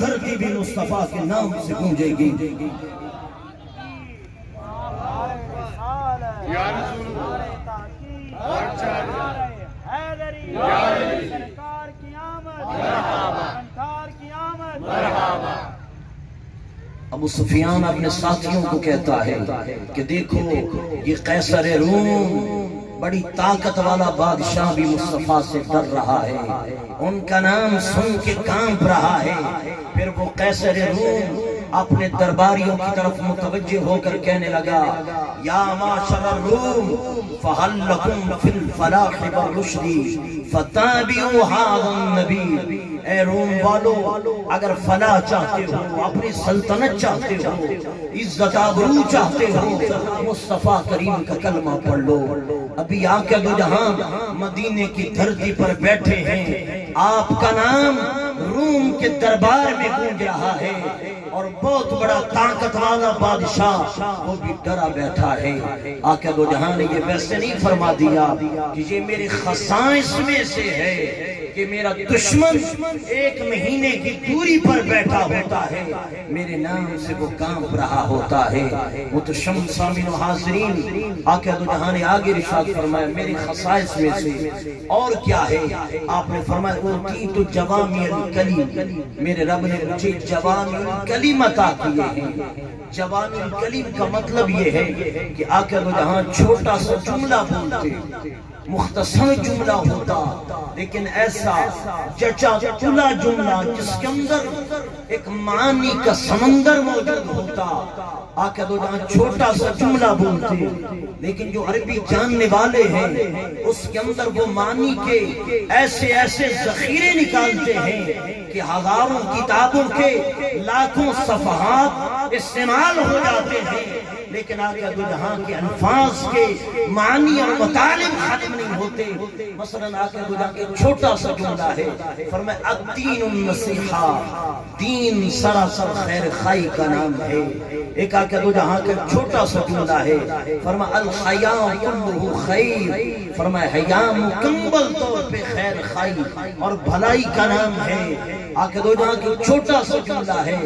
دھرتی بھی مصطفیٰ کے نام سے گونجے گی۔ سرکار کی آمد، ابو سفیان اپنے ساتھیوں کو کہتا ہے کہ دیکھو یہ قیصر روم بڑی طاقت والا بادشاہ بھی مصطفیٰ سے ڈر رہا ہے، ان کا نام سن کے کانپ رہا ہے۔ پھر وہ قیصر روم اپنے درباریوں کی طرف متوجہ ہو کر کہنے لگا، یا معاشر الروم فہل لکم فی الفلاح والرشد فتابعوا ھذا النبی۔ اے روم والو، اگر فلاح چاہتے ہو، اپنی سلطنت چاہتے ہو، عزت آبرو چاہتے ہو، مصطفیٰ کریم کا کلمہ پڑھ لو۔ ابھی آقا دو جہاں مدینے کی دھرتی پر بیٹھے ہیں، آپ کا نام روم کے دربار میں گونج رہا ہے، اور بہت بڑا طاقت والا بادشاہ وہ بھی ڈرا بیٹھا ہے۔ آقا دو جہاں نے یہ ویسے نہیں فرما دیا کہ یہ میرے خصائص میں سے ہے کہ میرا دشمن ایک مہینے کی دوری پر بیٹھا ہوتا ہے، میرے نام سے وہ کانپ رہا ہوتا ہے۔ متشم سامعین و حاضرین، آقا دو جہاں نے آگے ارشاد فرمایا میرے خصائص میں سے اور کیا ہے؟ آپ نے فرمایا اوتیت جوامع الکلم، میرے رب نے مجھے جوامع الکلم عطا کیے ہیں۔ جوامع الکلم کا مطلب یہ ہے کہ آقا دو جہاں چھوٹا سا جملہ بولتے، مختصر جملہ ہوتا، لیکن ایسا چچا چلا جملہ جس کے اندر ایک معنی کا سمندر موجود ہوتا۔ آقا دو جہاں چھوٹا سا جملہ بولتے، لیکن جو عربی جاننے والے ہیں اس کے اندر وہ معنی کے ایسے ایسے ذخیرے نکالتے ہیں کہ ہزاروں کتابوں کے لاکھوں صفحات استعمال ہو جاتے ہیں، لیکن آقا دو جہاں کے الفاظ کے معنی اور مطالب ختم نہیں ہوتے۔ مثلا آقا دو جہاں کے چھوٹا سا جملہ ہے، فرمایا الدین النصیحہ، دین سراسر خیر خائی کا نام ہے۔ ایک آقا دو جہاں کا چھوٹا سا جملہ ہے، فرمایا الحیاء کلہ خیر، فرمایا حیاء مکمل طور پہ خیر خائی اور بھلائی کا نام ہے۔ آقا دو جہاں کی چھوٹا سا جملہ ہے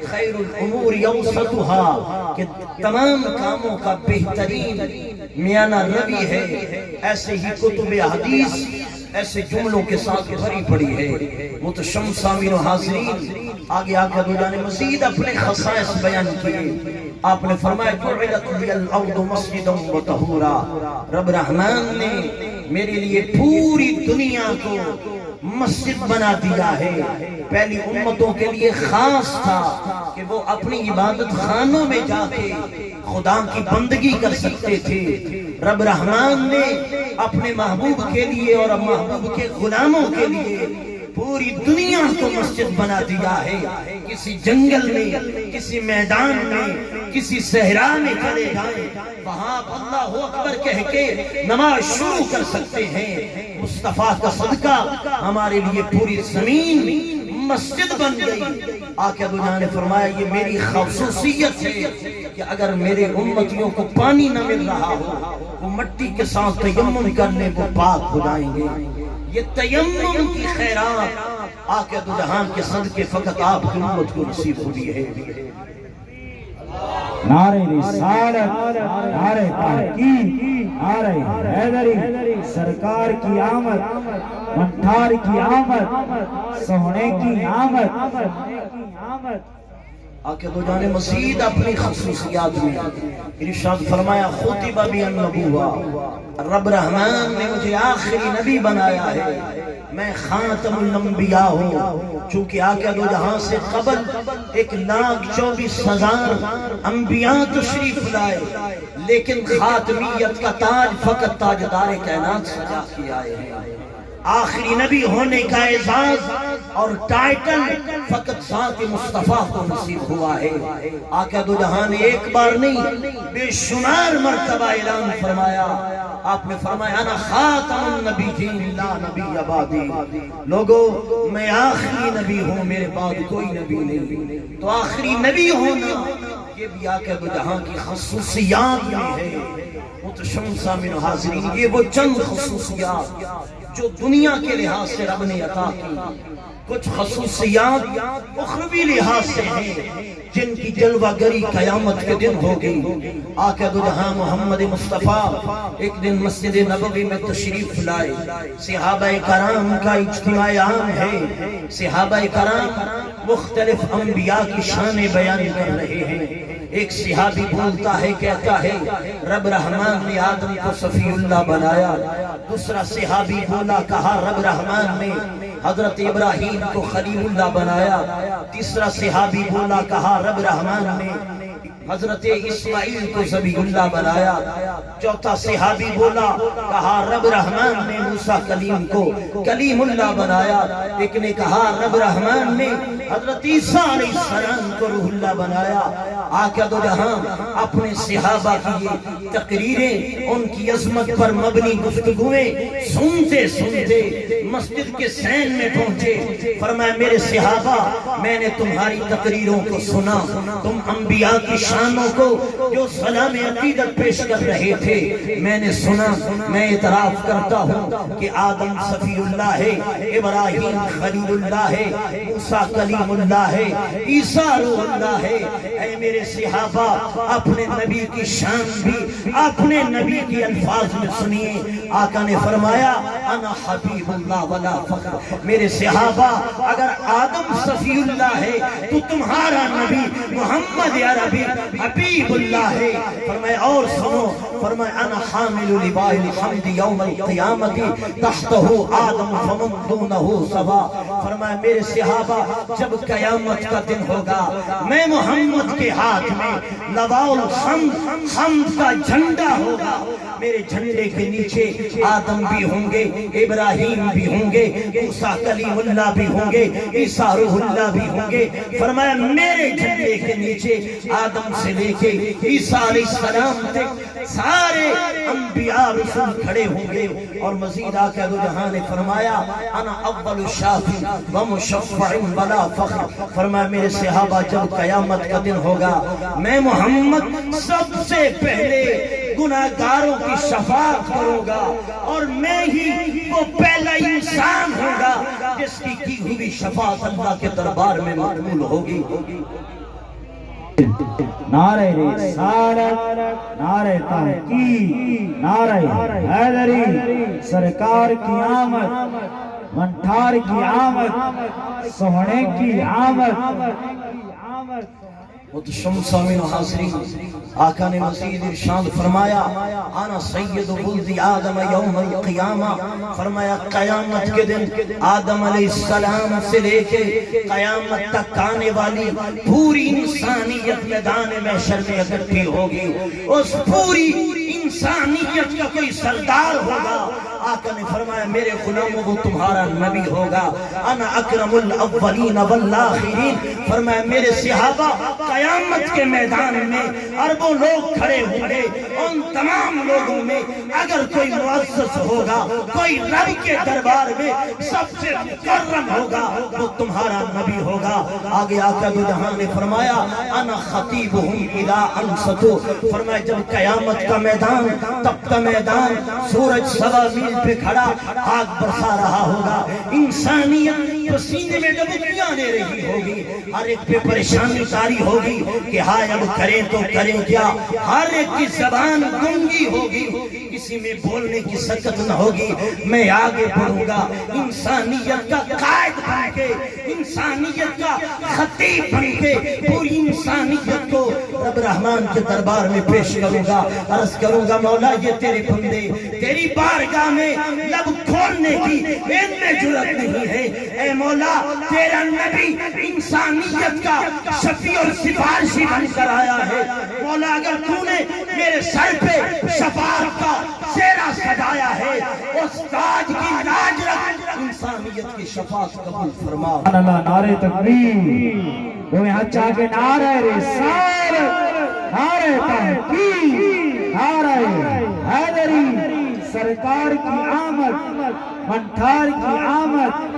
خیر الامور اوسطھا، کہ تمام کاموں کا بہترین میانہ روی ہے۔ ایسے ہی کتب حدیث ایسے جملوں کے ساتھ بھری پڑی ہے۔ متشم سامعین و حاضرین، آگے آقا دو جہاں نے مزید اپنے خصائص بیان کیے۔ آپ نے فرمایا جعلت لی الارض مسجدا وطہورا، رب رحمان نے میرے لیے پوری دنیا کو مسجد بنا دیا ہے۔ پہلی امتوں کے لیے خاص تھا کہ وہ اپنی عبادت خانوں میں جا کے خدا کی بندگی کر سکتے تھے۔ رب رحمان نے اپنے محبوب کے لیے اور محبوب کے غلاموں کے لیے پوری دنیا کو مسجد بنا دیا ہے۔ کسی جنگل میں، کسی میدان میں، کسی صحرا میں چلے جائیں، وہاں آپ اللہ اکبر کہہ کے نماز شروع کر سکتے ہیں۔ مصطفیٰ کا صدقہ ہمارے لیے پوری زمین مسجد بن گئی۔ آقا دو جہاں نے فرمایا یہ میری خصوصیت ہے کہ اگر میرے امتیوں کو پانی نہ مل رہا ہو، وہ مٹی کے ساتھ تیمم کرنے کو پاک ہو جائیں گے۔ یہ تیمم کی خیرات آقا دو جہان کے صدقے فقط آپ کی امت کو نصیب ہوئی ہے۔ نعرہ رسالت، نعرہ تحقیق، نعرہ حیدری، سرکار کی آمد، منٹھار کی آمد، سونے کی آمد۔ آقا دو جہاں نے مزید اپنی خصوصیات میں ارشاد فرمایا خطب بی النبوہ، رب رحمان نے مجھے آخری نبی بنایا ہے، میں خاتم الانبیاء ہوں۔ چونکہ آقا دو جہاں سے قبل 1,24,000 انبیاء تشریف لائے، لیکن خاتمیت کا تاج فقط تاجدار کائنات سجا کے آئے ہیں۔ آخری نبی ہونے کا اعزاز اور ٹائٹل فقط ذات مصطفیٰ کو نصیب ہوا ہے۔ آقا دو جہاں نے ایک بار نہیں بے شمار مرتبہ اعلان فرمایا۔ آپ نے فرمایا انا خاتم النبیین لا نبی بعدی، لوگو میں آخری نبی ہوں، میرے بعد کوئی نبی نہیں۔ تو آخری نبی ہونا یہ بھی آقا دو جہاں کی خصوصیات میں ہے۔ متشم سامعین و حاضرین، یہ وہ چند خصوصیات جو دنیا کے لحاظ سے رب نے عطا کی، کچھ خصوصیات اخروی لحاظ سے ہیں جن کی جلوہ گری قیامت کے دن ہوگی۔ آقا دو جہاں محمد مصطفیٰ ایک دن مسجد نبوی میں تشریف لائے، صحابہ کرام کا اجتماع عام ہے، صحابہ کرام مختلف انبیاء کی شان بیان کر رہے ہیں۔ ایک صحابی بولتا ہے، کہتا ہے رب رحمان نے آدم کو صفی اللہ بنایا۔ دوسرا صحابی بولا، کہا رب رحمان نے حضرت ابراہیم کو خلیل اللہ بنایا۔ تیسرا صحابی بولا، کہا رب رحمان نے حضرت اسماعیل کو ذبیح اللہ بنایا۔ چوتھا صحابی بولا، کہا رب رحمان نے موسیٰ کلیم کو کلیم اللہ بنایا۔ ایک نے کہا رب رحمان نے حضرت عیسیٰ علیہ السلام کو روح اللہ بنایا۔ آقا دو جہاں اپنے صحابہ کی یہ تقریریں، ان کی عظمت پر مبنی گفتگویں سنتے سنتے مسجد کے سین میں پہنچے۔ فرمایا میرے صحابہ، میں نے تمہاری تقریروں کو سنا، تم انبیاء کی شانوں کو جو سلام عقیدت پیش کر رہے تھے میں نے سنا۔ میں اعتراف کرتا ہوں کہ آدم صفی اللہ ہے، ابراہیم خلیل اللہ ہے، موسیٰ کلیم اللہ ہے، عیسیٰ روح اللہ ہے۔ اے میرے صحابہ، اپنے نبی کی شان بھی اپنے نبی کے الفاظ میں سنیے۔ آقا نے فرمایا انا حبیب اللہ ولا فخر۔ میرے صحابہ، اگر آدم صفی اللہ ہے تو تمہارا نبی محمد عربی حبیب اللہ ہے۔ فرمایا اور سنو، فرمایا انا حامل لواء الحمد یوم القیامت تحتہ آدم فمن دونہ سوا۔ فرمایا میرے صحابہ، جب قیامت کا دن ہوگا میں محمد کے ہاتھ میں لواء الحمد، حمد کا جھنڈا ہوگا۔ میرے جھنڈے کے نیچے آدم بھی ہوں گے، ابراہیم بھی ہوں گے، موسیٰ کلیم اللہ بھی ہوں گے، عیسیٰ روح اللہ بھی ہوں گے۔ فرمایا میرے جھنڈے کے نیچے آدم سے لے کے عیسیٰ علیہ السلام تک سارے انبیاء رسول کھڑے ہوں گے۔ اور مزید آقا دو جہاں نے فرمایا انا اول شافع و مشفع بلا فخر۔ فرمایا میرے صحابہ، جب قیامت کا دن ہوگا میں محمد سب سے پہلے گناہگاروں کی شفاعت کروں گا، اور میں ہی وہ پہلا انسان ہوگا جس کی ہوئی شفاعت اللہ کے دربار میں مقبول ہوگی۔ نعرہ رسالت، نعرہ تحقیق، نعرہ حیدری، سرکار کی آمد، منٹھار کی آمد، سوہنے کی آمد۔ محترم سامعین و حاضرین، آقا نے مزید ارشاد فرمایا انا سید ولد آدم یوم القیامہ۔ فرمایا قیامت کے دن آدم علیہ السلام سے لے کے قیامت تک آنے والی پوری انسانیت میدان محشر میں اکٹھی ہوگی۔ اس پوری انسانیت کا کوئی سردار ہوگا۔ آقا نے فرمایا میرے غلاموں، وہ تمہارا نبی ہوگا۔ انا اکرم الاولین والآخرین۔ فرمایا میرے صحابہ، قیامت کے میدان میں اربوں لوگ کھڑے ہوں گے، ان تمام لوگوں میں اگر کوئی معزز ہوگا، کوئی رب کے دربار میں سب سے مکرم ہوگا، وہ تمہارا نبی ہوگا۔ آگے آقا دو جہاں نے فرمایا انا خطیبہم اذا انصتوا۔ فرمایا جب قیامت کا میدان، تپتا میدان، سورج سوا میل پہ کھڑا آگ برسا رہا ہوگا، انسانیت پسینے میں ڈبکیاں لے رہی ہوگی، ہر ایک پہ پریشانی طاری ہوگی کہ ہائے اب کریں تو کریں کیا۔ ہر ایک کی زبان گنگی ہوگی، کسی میں بولنے کی سکت نہ ہوگی۔ میں آگے بڑھوں گا، انسانیت کا قائد بن کے، انسانیت کا خطیب بن کے پوری انسانیت کو رب رحمان کے دربار میں پیش کروں گا۔ عرض کروں گا مولا، یہ تیرے بندے تیری بارگاہ میں لب کھولنے کی ان میں جرأت نہیں ہے۔ اے مولا، تیرا نبی انسانیت کا شفیع اور سفارشی بن کر آیا ہے۔ مولا، اگر تو نے میرے سر پہ شفاعت کا سہرا سجایا ہے، اس تاج کی لاج رکھ، انسانیت کی شفاعت قبول فرما۔ اللہ، نعرہ تکبیر، دو ہاتھ چاہ کے نعرہ رسالت، نعرہ تحقیق، نعرہ حیدری، سرکار کی آمد، منٹھار کی آمد۔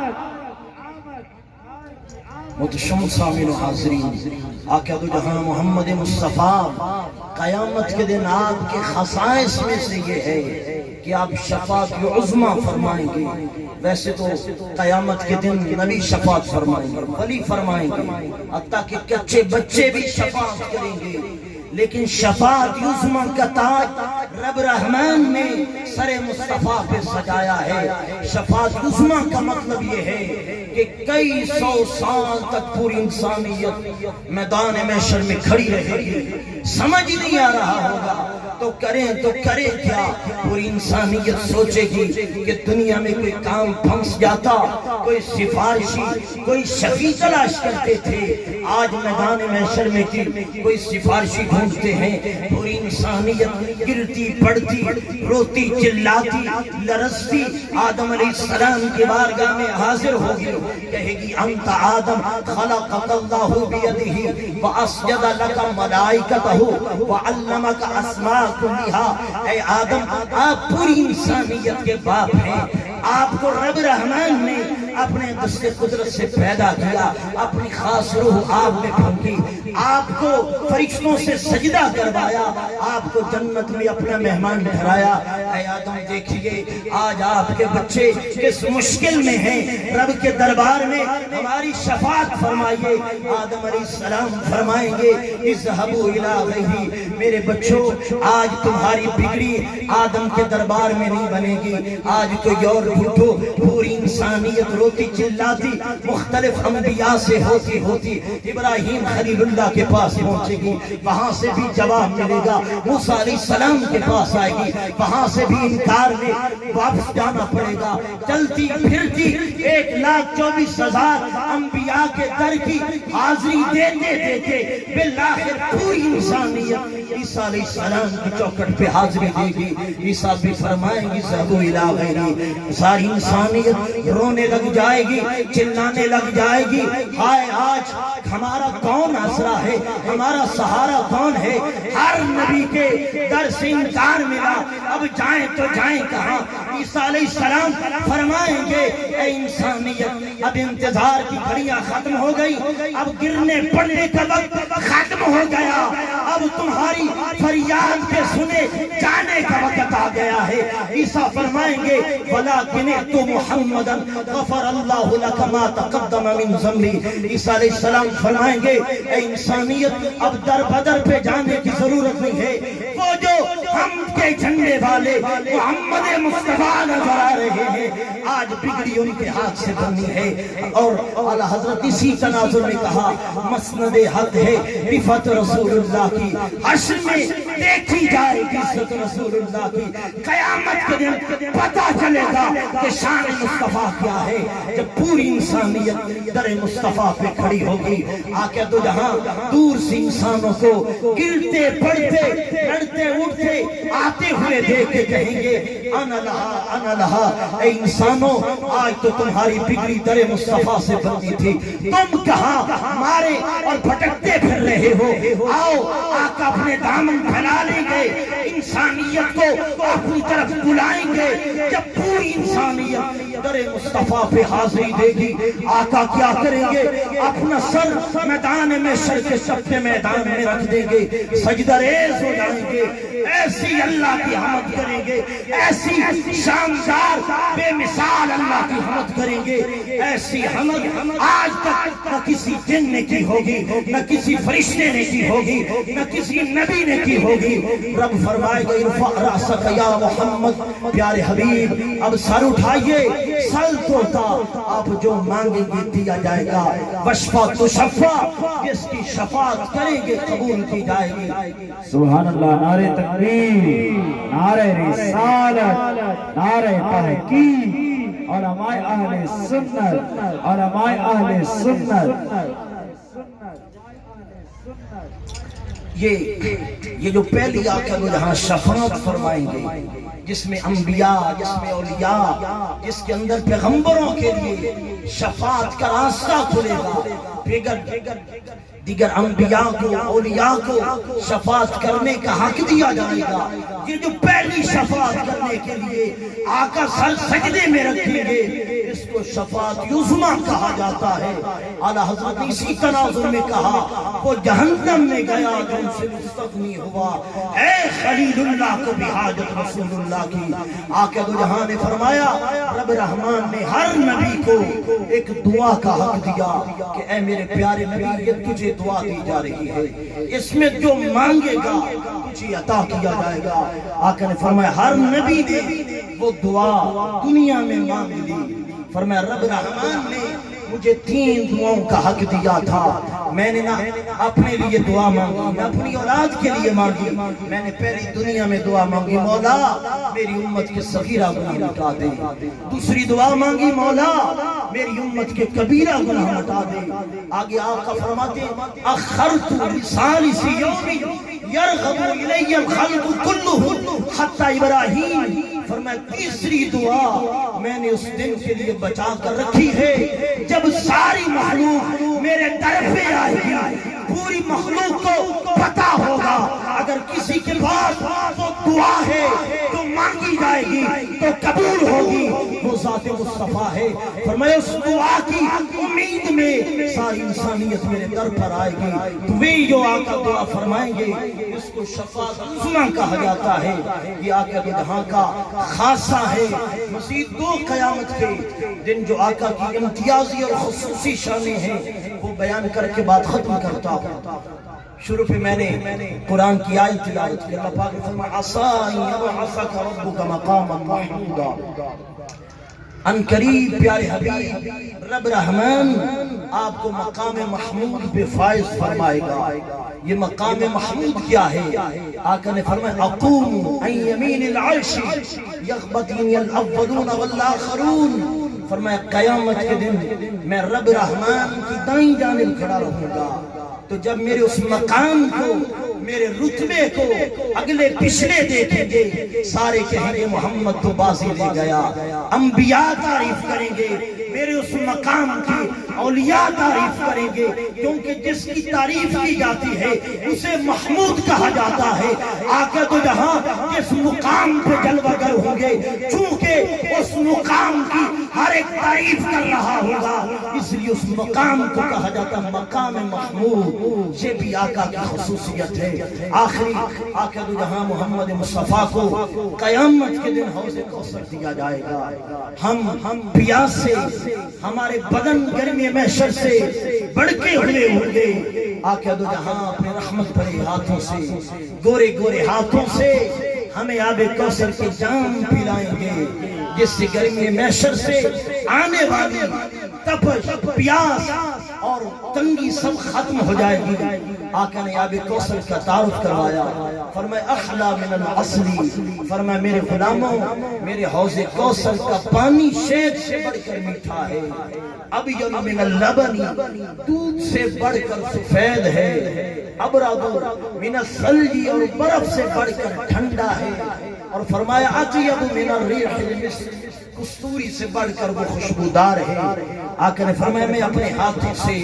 محترم سامعین و حاضرین، آقا دو جہاں محمد مصطفیٰ قیامت کے دن آپ کے خصائص میں سے یہ ہے کہ آپ شفاعت عظمیٰ فرمائیں گے. ویسے تو قیامت کے دن نبی شفاعت فرمائیں گے، ولی فرمائیں گے، حتیٰ کہ کچے بچے بھی شفاعت کریں گے. لیکن شفاعت عظمیٰ کا تاج رب رحمان نے سر مصطفیٰ پہ سجایا ہے. شفاعت عظمیٰ کا مطلب یہ ہے کہ کئی سو سال تک پوری انسانیت میدان محشر میں کھڑی رہے گی. سمجھ نہیں آ رہا ہوگا تو کرے کیا. پوری انسانیت سوچے گی کہ دنیا میں کوئی کام پھنس جاتا، کوئی سفارشی، کوئی شفیع تلاش کرتے تھے، آج میدان محشر میں کوئی سفارشی ڈھونڈتے ہیں. پوری انسانیت گرتی پڑتی، روتی چلاتی، لرزتی آدم علیہ السلام کی بارگاہ میں حاضر ہوگی. کہے گی انت آدم خلقک اللہ بیدہ واسجد لک ملائکتہ وعلمک اسماء کلھا. اے آدم، آپ پوری انسانیت کے باپ ہیں. آپ کو رب رحمان نے اپنے دست قدرت سے پیدا کیا، اپنی خاص روح آپ نے پھونکی، آپ کو فرشتوں سے سجدہ کروایا، آپ کو جنت میں اپنا مہمان ٹھہرایا. اے آدم دیکھیے آج آپ کے بچے کس مشکل میں ہیں. رب کے دربار میں ہماری شفاعت فرمائیے. آدم علیہ السلام فرمائیں گے اذهبوا الی غیری. میرے بچوں، آج تمہاری بگڑی آدم کے دربار میں نہیں بنے گی. آج کوئی اور ڈھونڈو. پوری انسانیت روتی چلاتی مختلف انبیاء سے ہوتی ابراہیم خلیل اللہ کے پاس پہنچے گی، وہاں سے بھی جواب ملے گا. موسیٰ علیہ السلام کے پاس آئے گی، وہاں سے بھی انکار میں واپس جانا پڑے گا. چلتی پھرتی 1,24,000 انبیاء کے در کی حاضری دیتے بالآخر پوری انسانیت عیسیٰ علیہ السلام کی چوکٹ پہ حاضری دے گی. عیسیٰ بھی فرمائیں گی ذهبوا الی غیری. ساری انسانیت رونے لگ جائے گی، چلانے لگ جائے گی. ہائے آج ہمارا کون آسرا ہے، ہمارا سہارا کون ہے؟ ہر نبی کے در سے انکار ملا، اب جائیں تو جائیں کہاں؟ عیسیٰ علیہ السلام فرمائیں گے اے انسانیت، اب انتظار کی گھڑیاں ختم ہو گئی، اب گرنے پڑنے کا وقت ختم ہو گیا، اب تمہاری فریاد کے سنے جانے کا وقت آ گیا ہے. عیسیٰ فرمائیں گے وَلَكِنِ اِتُّ مُحَمَّدًا غَفَرَ اللَّهُ لَكَ مَا تَقَدَّمَ مِن ذَنبِكَ. عیسیٰ علیہ السلام فرمائیں گے اے انسانیت، اب در بدر پہ جانے کی ضرورت نہیں ہے. وہ جو ہم کے جھنڈے والے محمد مصطفیٰ نظر آ رہے ہیں، آج بگڑی ان کے ہاتھ سے بنی ہے. اور اعلیٰ حضرت اسی تناظر میں کہا مسند حق ہے رفعت رسول اللہ کی، حشر میں دیکھی جائے گی عزت رسول اللہ کی. قیامت کے دن پتہ چلے گا کہ شان مصطفیٰ کیا ہے، جب پوری انسانیت در مصطفیٰ پہ کھڑی ہوگی. آقا دو جہاں دور سے انسانوں کو گرتے پڑتے لڑتے اٹھتے آتے ہوئے دیکھ کے کہیں گے انا لہا انا لہا. اے انسانوں، آج تو تمہاری بگڑی در مصطفیٰ سے بنتی تھی، تم کہاں مارے اور بھٹکتے پھر رہے ہو؟ آؤ آقا اپنے دامن پھیلا لیں گے، انسانیت کو اپنی طرف بلائیں گے. جب پوری انسانیت در مصطفیٰ پہ حاضری دے گی، آقا کیا کریں گے؟ اپنا سر میدان محشر کے سپنے میدان میں رکھ دیں گے، سجدہ ریز ہو جائیں گے، ایسی اللہ کی حمد کریں گے، ایسی شاندار بے مثال اللہ کی حمد کریں گے. ایسی حمد آج تک نہ کسی جن نے کی ہوگی، نہ کسی فرشتے نے کی ہوگی، نہ کسی نبی نے کی ہوگی. رب فرمائے گا ارفع رأسک یا محمد، پیارے حبیب اب سر اٹھائیے، سل توتا، آپ جو مانگیں گے دیا جائے گا. وشفا تشفا، جس کی شفاعت کریں گے قبول کی جائے گی. سبحان اللہ. نعرہ تکبیر، نعرہ رسالت، نعرہ تحقیق، علماء اہل سنت، علماء اہل سنت. یہ جو پہلی آقا وہ جہاں شفاعت فرمائیں گے، جس میں انبیاء، جس میں اولیاء، جس کے اندر پیغمبروں کے لیے شفاعت کا راستہ کھلے گا. دیگر انبیاء کو، اولیاء کو شفاعت کرنے کا حق دیا جائے گا. یہ جو پہلی شفاعت کرنے کے لیے آقا سر سجدے میں رکھیں گے، جس کو شفاعت یزما کہا جاتا ہے، اعلیٰ حضرت نے اسی تناظر میں کہا وہ جہنم میں گیا جو ان سے مستغنی ہوا، اے خلیل اللہ کو بھی حاجت رسول اللہ کی۔ آقا دو جہاں نے فرمایا رب رحمان نے ہر نبی کو ایک دعا کا حق دیا کہ اے میرے پیارے نبی یہ تجھے دعا دی جا رہی ہے، اس میں جو مانگے گا تجھے عطا کیا جائے گا۔ آقا نے فرمایا ہر نبی نے وہ دعا دنیا میں مانگ لی۔ فرمایا رب رحمان نے مجھے 3 دعاؤں کا حق دیا تھا، میں نے نہ اپنے لیے دعا مانگی نہ اپنی اولاد کے لیے مانگی، میں نے پہلی دنیا میں دعا مانگی مولا میری امت کے صغیرہ گناہ مٹا دے، دوسری دعا مانگی مولا میری امت کے کبیرہ گناہ مٹا دے۔ آگے آقا فرماتے اخرت لثالث یوم یرغب الی الخلق کلہ حتی ابراہیم، فرمایا تیسری دعا میں نے اس دن کے لیے بچا کر رکھی ہے جب ساری مخلوق میرے در پہ آئے گی، پوری مخلوق کو پتا ہوگا اگر کسی کے پاس وہ دعا ہے تو مانگی جائے گی تو قبول ہوگی، وہ ذات مصطفیٰ ہے۔ فرمایا اس دعا کی امید میں ساری انسانیت میرے در پر آئے گی، تو وہی جو آقا دعا فرمائیں گے اس کو شفاعت عظمی کہا جاتا ہے۔ یہ آقا کے جہاں کا خاصہ ہے۔ مزید 2 قیامت کے دن جو آقا کی امتیازی اور خصوصی شانیں ہیں وہ بیان کر کے بات ختم کرتا ہوں۔ شروع پہ میں نے قرآن کی آیت تلاوت کی، اللہ پاک نے فرمایا عَسَىٰ أَن يَبْعَثَكَ رَبُّكَ مَقَامًا مَحْمُودًا، ان قریب پیارے حبیب رب رحمان آپ کو مقام محمود پہ فائز فرمائے گا۔ یہ مقام محمود کیا ہے؟ آقا نے فرمایا اقوم عن یمین العرش یغبطنی الاولون والآخرون، فرمایا قیامت کے دن میں رب رحمان کی دائیں جانب کھڑا رہوں گا، تو جب میرے اس مقام کو میرے رتبے کو اگلے پچھلے دیکھیں گے سارے کہیں گے محمد تو بازی لے گیا، انبیاء تعریف کریں گے میرے اس مقام کی، اولیاء تعریف کریں گے، کیونکہ جس کی تعریف کی جاتی ہے اسے محمود کہا جاتا ہے۔ آقا تو جہاں جس مقام پہ جلوہ گر ہوں گے چونکہ اس مقام کی ہر ایک تعریف کر رہا ہوگا، اس لیے اس مقام کو کہا جاتا ہے مقام محمود۔ یہ بھی آقا کی خصوصیت ہے۔ آخری آقا تو جہاں محمد مصطفیٰ کو قیامت کے دن حوض کوثر دیا جائے گا، ہم پیاس سے ہمارے بدن گرمی محشر سے بڑکے ہوئے ہوں گے، آقا دو جہاں اپنے رحمت بھرے ہاتھوں سے گورے گورے ہاتھوں سے ہمیں آب کوثر کے جام پلائیں گے، جس سے گرمی محشر سے آنے والی تپش پیاس اور تنگی سب ختم ہو جائے گی۔ آقا نے آب کوثر کا تعارف کروایا، فرمایا احلا من العسلی، فرمایا میرے غلاموں میرے حوض کوثر کا پانی شہد سے بڑھ کر میٹھا ہے، ابین من اللبن دودھ سے بڑھ کر سفید ہے، ابرد من الثلج اور برف سے بڑھ کر ٹھنڈا ہے، اور فرمایا اطیب من الریح المسک کستوری سے بڑھ کر وہ خوشبودار ہے۔ آقا نے فرمایا میں اپنے ہاتھوں سے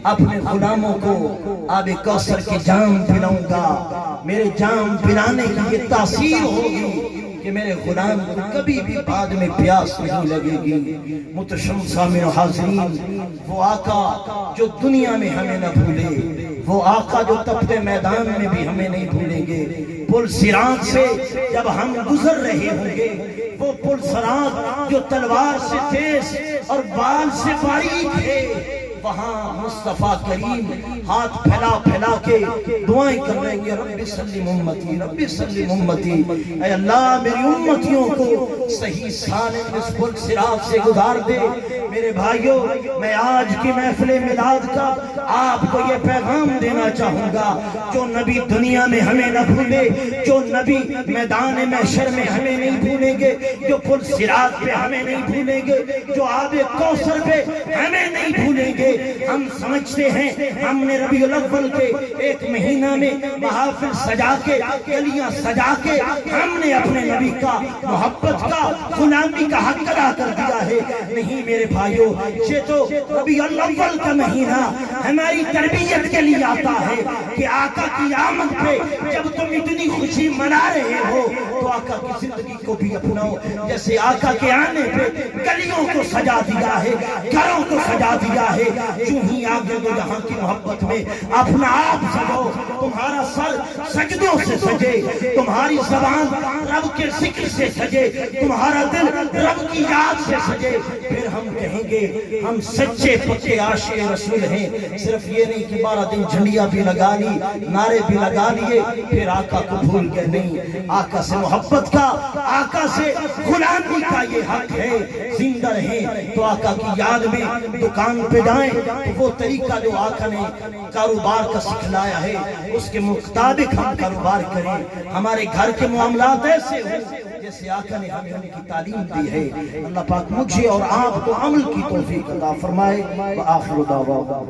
اپنے غلاموں کو آب کوثر کے جام پلاؤں گا، میرے جام پلانے کی یہ تاثیر ہوگی کہ میرے غلام کو کبھی بھی بعد میں پیاس نہیں لگے گی۔ محترم سامعین و حاضرین، وہ آقا جو دنیا میں ہمیں نہ بھولے، وہ آقا جو تپتے میدان میں بھی ہمیں نہیں بھولیں گے، پل صراط سے جب ہم گزر رہے ہوں گے، وہ پل صراط جو تلوار سے تیز اور بال سے باریک ہے، وہاں مصطفیٰ کریم ہاتھ پھیلا پھیلا کے دعائیں کر رہے ہیں، رب سلم امتی رب سلم امتی، اے اللہ میری امتیوں کو صحیح سالم اس پل صراط سے گزار دے۔ میرے بھائیوں، میں آج کی محفل میلاد کا آپ کو یہ پیغام دینا چاہوں گا، جو نبی دنیا میں ہمیں نہ بھولے، جو نبی میدان محشر میں ہمیں نہیں بھولیں گے، جو پل صراط پہ ہمیں نہیں بھولیں گے، جو آب کوثر پہ ہمیں نہیں بھولیں گے۔ ہم سمجھتے ہیں ہم نے ربیع الاول کے 1 مہینہ میں محافل سجا کے گلیاں سجا کے ہم نے اپنے نبی کا محبت کا غلامی کا حق ادا کر دیا ہے۔ نہیں میرے بھائی، بھائیوں یہ تو ربیع الاول کا مہینہ ہماری تربیت کے لیے آتا ہے کہ آقا کی آمد پہ جب تم اتنی خوشی منا رہے ہو تو آقا کی زندگی کو بھی اپناؤ. جیسے آقا کے آنے پہ گلیوں کو سجا دیا ہے, گھروں کو سجا دیا ہے, یوں ہی آگے وہ یہاں کی محبت میں اپنا آپ سجاؤ. تمہارا سر سجدوں سے سجے, تمہاری زبان رب کے ذکر سے سجے, تمہارا دل رب کی یاد سے سجے. پھر ہم کہیں گے ہم سچے پکے عاشق رسول ہیں. صرف یہ نہیں کہ 12 دن جھنڈیاں بھی لگا لی, نعرے بھی لگا لیے, پھر آقا کو بھول گئے. نہیں, آقا سے محبت کا, آقا سے غلامی کا یہ حق ہے. زندہ رہیں تو آقا کی یاد میں دکان پہ جائیں تو وہ طریقہ جو آقا نے کاروبار کا سکھلایا ہے اس کے مطابق ہم کاروبار کریں. ہمارے گھر کے معاملات ایسے ہوں جیسے آقا نے ہمیں ان کی تعلیم دی ہے. اللہ پاک مجھے اور آپ کو عمل کی توفیق عطا فرمائے. وآخر دعوانا